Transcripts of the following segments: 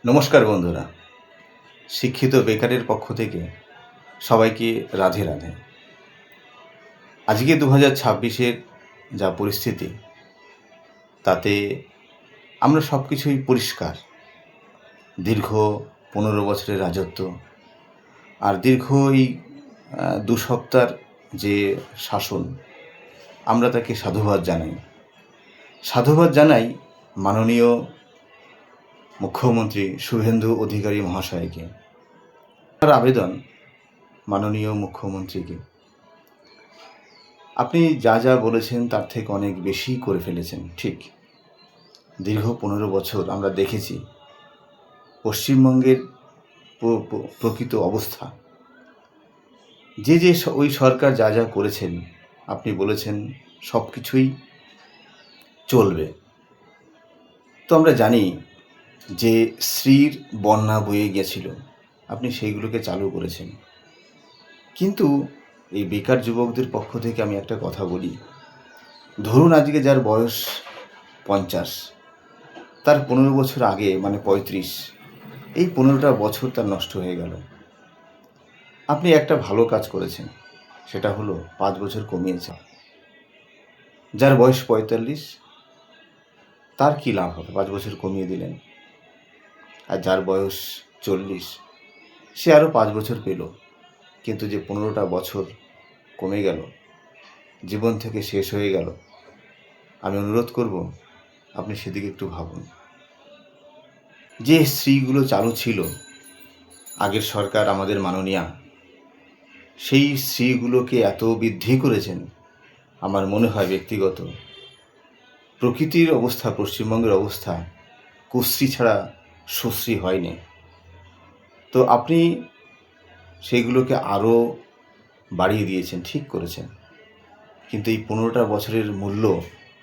নমস্কার বন্ধুরা, শিক্ষিত বেকারের পক্ষ থেকে সবাইকে রাধে রাধে। আজকে 2026-এর যা পরিস্থিতি, তাতে আমরা সব কিছুই পরিষ্কার। দীর্ঘ 15 বছরের রাজত্ব আর দীর্ঘ এই 2 সপ্তাহের যে শাসন, আমরা তাকে সাধুবাদ জানাই মাননীয় মুখ্যমন্ত্রী শুভেন্দু অধিকারী মহাশয়কে। তার আবেদন মাননীয় মুখ্যমন্ত্রীকে, আপনি যা যা বলেছেন তার থেকে অনেক বেশি করে ফেলেছেন। ঠিক দীর্ঘ 15 বছর আমরা দেখেছি পশ্চিমবঙ্গের প্রকৃত অবস্থা। যে ওই সরকার যা যা করেছেন, আপনি বলেছেন সব কিছুই চলবে। তো আমরা জানি যে শ্রীর বন্যা বয়ে গেছিল, আপনি সেইগুলোকে চালু করেছেন। কিন্তু এই বেকার যুবকদের পক্ষ থেকে আমি একটা কথা বলি, ধরুন আজকে যার বয়স 50, তার 15 বছর আগে মানে 35, এই 15টা বছর তার নষ্ট হয়ে গেল। আপনি একটা ভালো কাজ করেছেন, সেটা হলো 5 বছর কমিয়েছে। যার বয়স 45, তার কী লাভ হবে? 5 বছর কমিয়ে দিলেন। আর যার বয়স 40, সে আরও 5 বছর পেল। কিন্তু যে 15টা বছর কমে গেল, জীবন থেকে শেষ হয়ে গেল, আমি অনুরোধ করব আপনি সেদিকে একটু ভাবুন। যে স্ত্রীগুলো চালু ছিল আগের সরকার, আমাদের মাননীয়া, সেই স্ত্রীগুলোকে এত বৃদ্ধি করেছেন, আমার মনে হয় ব্যক্তিগত প্রকৃতির অবস্থা, পশ্চিমবঙ্গের অবস্থা কুশ্রী ছাড়া সুশ্রী হয়নি। তো আপনি সেইগুলোকে আরও বাড়িয়ে দিয়েছেন, ঠিক করেছেন। কিন্তু এই 15টা বছরের মূল্য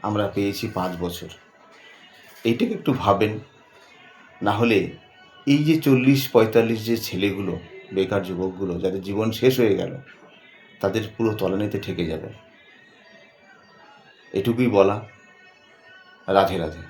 আমরা পেয়েছি 5 বছর। এইটাকে একটু ভাবেন। না হলে এই যে 40-45 যে ছেলেগুলো, বেকার যুবকগুলো, যাদের জীবন শেষ হয়ে গেল, তাদের পুরো তলানিতে ঠেকে যাবে। এটুকুই বলা। রাধে রাধে।